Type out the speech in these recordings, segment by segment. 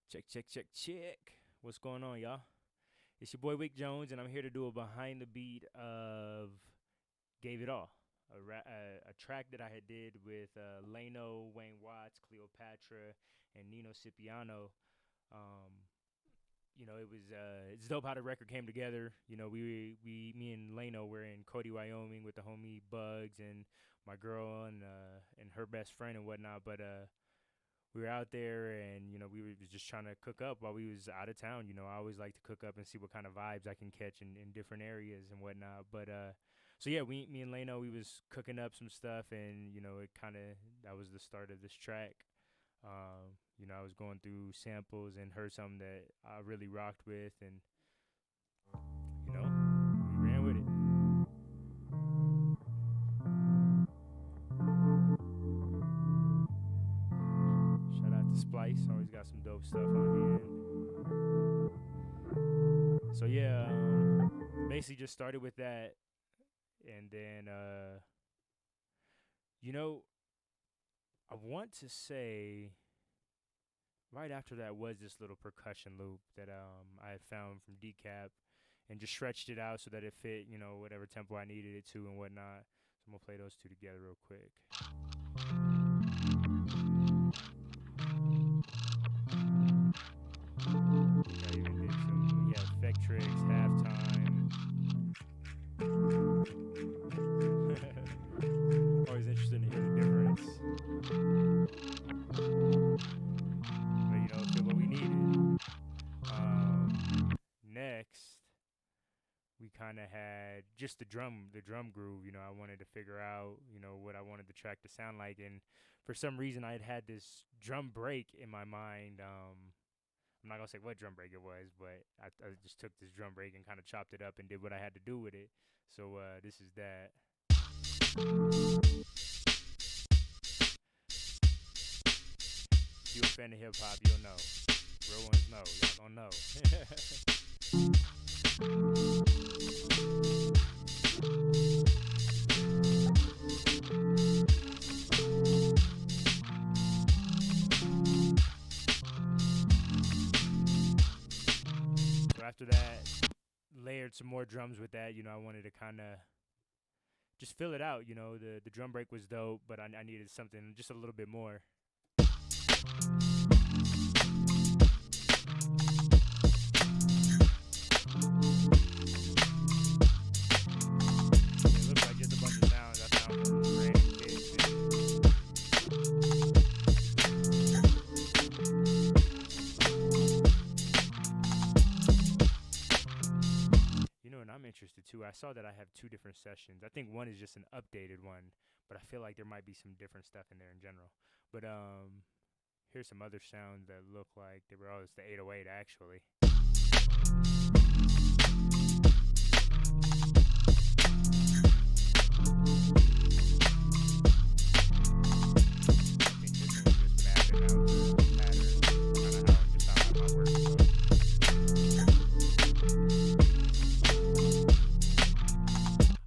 Check. What's going on, y'all? It's your boy Wicjones, and I'm here to do a behind the beat of "Gave It All," a track that I had did with Leno, Wayne Watts, Cleopatra, and Nino Sipiano. Um, it's dope how the record came together. Me and Leno were in Cody, Wyoming, with the homie Bugs and my girl and her best friend and whatnot. But we were out there, and we were just trying to cook up while we was out of town. I always like to cook up and see what kind of vibes I can catch in different areas and whatnot. But so yeah, me and Leno, we was cooking up some stuff, and it kind of, that was the start of this track. I was going through samples and heard something that I really rocked with, and we ran with it. Shout out to Splice, always got some dope stuff on hand. So yeah, basically just started with that, and then I want to say right after that was this little percussion loop that I had found from Decap, and just stretched it out so that it fit, whatever tempo I needed it to and whatnot. So I'm going to play those two together real quick. I even did some, effect tricks, halftime. Always interested to hear the difference. But what we needed. Next, we kind of had just the drum groove. I wanted to figure out, what I wanted the track to sound like, and for some reason I had this drum break in my mind. I'm not gonna say what drum break it was, but I just took this drum break and kind of chopped it up and did what I had to do with it. So this is that. If you a fan of hip hop, you'll know. Real ones know. Y'all gonna know. So after that, layered some more drums with that. I wanted to kind of just fill it out. The drum break was dope, but I needed something just a little bit more. It looks like just a bunch of sounds I found from random kids. And I'm interested too. I saw that I have two different sessions. I think one is just an updated one, but I feel like there might be some different stuff in there in general. But here's some other sounds that look like they were all, it's the 808 actually. I think this one was just mapping out the pattern, kind of how my work goes.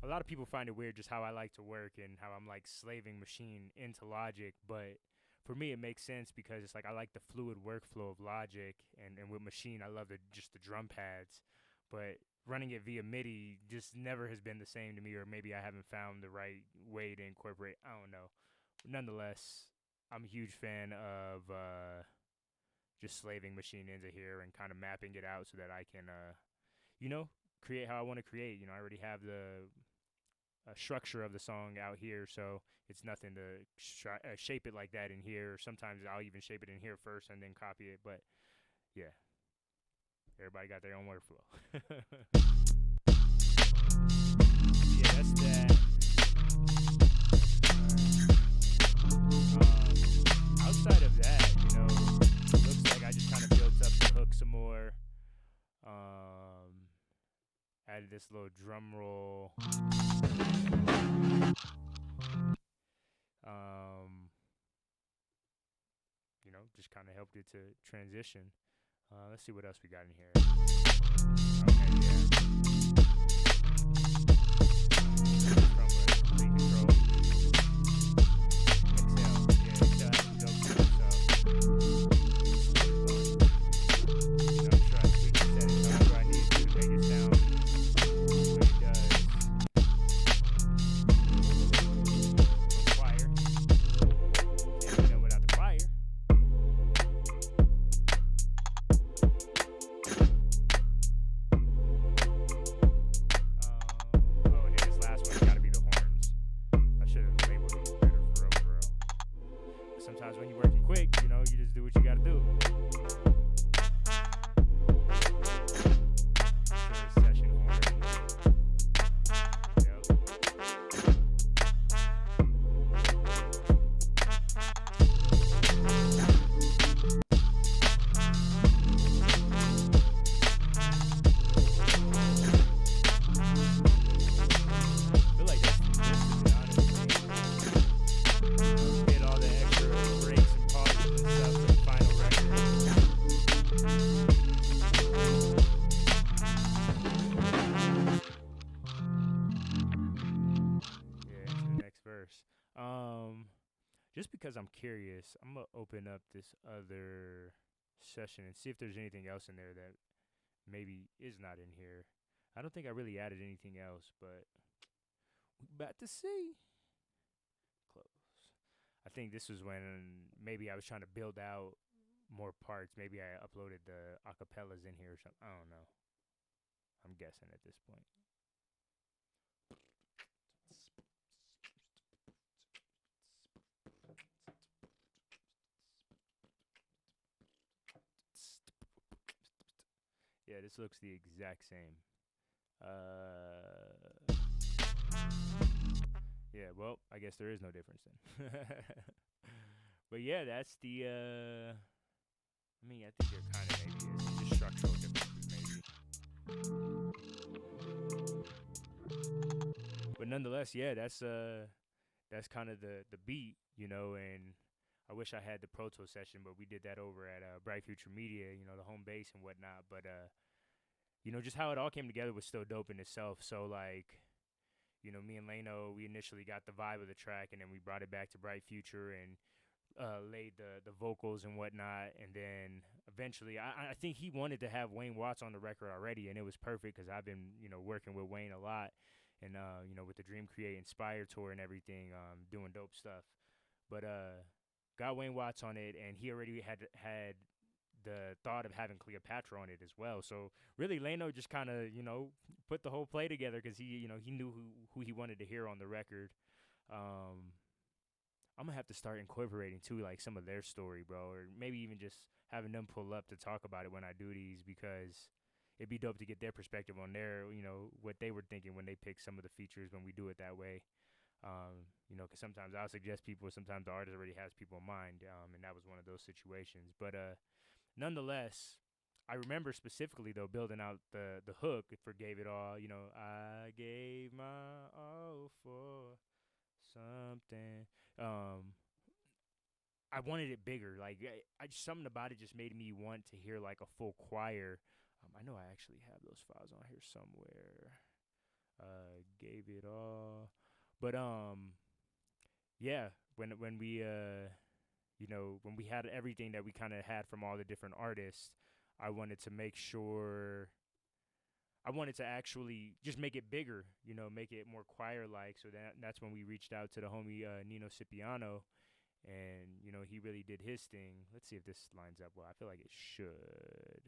A lot of people find it weird just how I like to work and how I'm like slaving Machine into Logic, but for me, it makes sense because it's like I like the fluid workflow of Logic, and with Machine, I love just the drum pads. But running it via MIDI just never has been the same to me, or maybe I haven't found the right way to incorporate. I don't know. Nonetheless, I'm a huge fan of just slaving Machine into here and kind of mapping it out so that I can, create how I want to create. I already have the structure of the song out here, so it's nothing to shape it like that in here. Sometimes I'll even shape it in here first and then copy it, but yeah, everybody got their own workflow. Yeah, that's that. Outside of that, it looks like I just kind of built up the hook some more. Added this little drum roll. Just kind of helped it to transition. Let's see what else we got in here. Okay, yeah. From complete control. Exhale. Yeah, exhale. Dope stuff. So Oh, and then this last one got to be the horns. I should have labeled these better for real, for real. Sometimes when you're working quick, you know, you just do what you got to do. Sure, session horns. Yep. I feel like that's the gist of it, honestly. Get all the extra breaks and pauses and stuff for the final record. Yeah, into the next verse. Just because I'm curious, I'm gonna open up this other session and see if there's anything else in there that maybe is not in here. I don't think I really added anything else, but we about to see. Close. I think this was when maybe I was trying to build out more parts. Maybe I uploaded the acapellas in here or something. I don't know. I'm guessing at this point. Yeah, this looks the exact same. Yeah, well, I guess there is no difference then. But yeah, that's the. I mean, I think there kind of maybe is just structural differences, maybe. But nonetheless, yeah, that's kind of the beat, you know. And I wish I had the Proto session, but we did that over at Bright Future Media, you know, the home base and whatnot. But you know, just how it all came together was still dope in itself. So like, you know, me and Leno, we initially got the vibe of the track, and then we brought it back to Bright Future and laid the vocals and whatnot. And then eventually, I think he wanted to have Wayne Watts on the record already, and it was perfect because I've been, you know, working with Wayne a lot, and you know, with the Dream Create Inspire tour and everything, doing dope stuff. But got Wayne Watts on it, and he already had the thought of having Cleopatra on it as well. So really, Leno just kind of, you know, put the whole play together because he, you know, he knew who he wanted to hear on the record. I'm gonna have to start incorporating too, like some of their story, bro, or maybe even just having them pull up to talk about it when I do these, because it'd be dope to get their perspective on their, you know, what they were thinking when they pick some of the features when we do it that way. You know, because sometimes I'll suggest people, sometimes the artist already has people in mind, and that was one of those situations. But nonetheless, I remember specifically though building out the hook for "Gave It All." You know, I gave my all for something. I wanted it bigger. Like I just something about it just made me want to hear like a full choir. I know I actually have those files on here somewhere. Gave it all, but yeah, when we you know, when we had everything that we kind of had from all the different artists, I wanted to make sure I wanted to actually just make it bigger, you know, make it more choir like. So that's when we reached out to the homie Nino Sipiano, and you know, he really did his thing. Let's see if this lines up well. I feel like it should.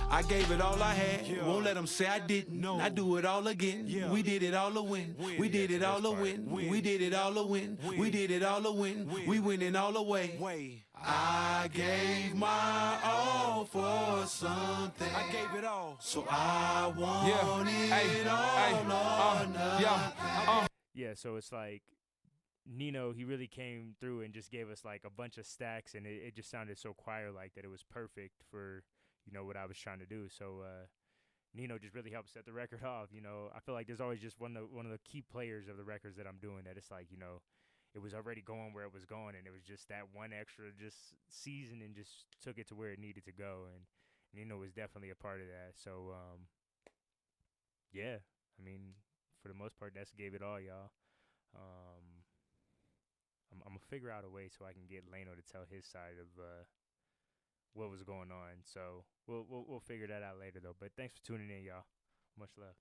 I gave it all I had. Yeah. Won't let them say I didn't. No. I do it all again. Yeah. We did it all to win. We did it all to win. We did it all to win. We did it all to win. We winning all the way. I gave my all for something. I gave it all. So I want it all. Yeah, so it's like Nino, he really came through and just gave us like a bunch of stacks, and it just sounded so choir like that it was perfect for, you know, what I was trying to do. So Nino just really helped set the record off. You know, I feel like there's always just one of the key players of the records that I'm doing that it's like, you know, it was already going where it was going, and it was just that one extra just season and just took it to where it needed to go. And Nino was definitely a part of that. So yeah, I mean, for the most part, that's gave it all, y'all. I'm gonna figure out a way so I can get Leno to tell his side of what was going on. So we'll figure that out later though. But thanks for tuning in, y'all. Much love.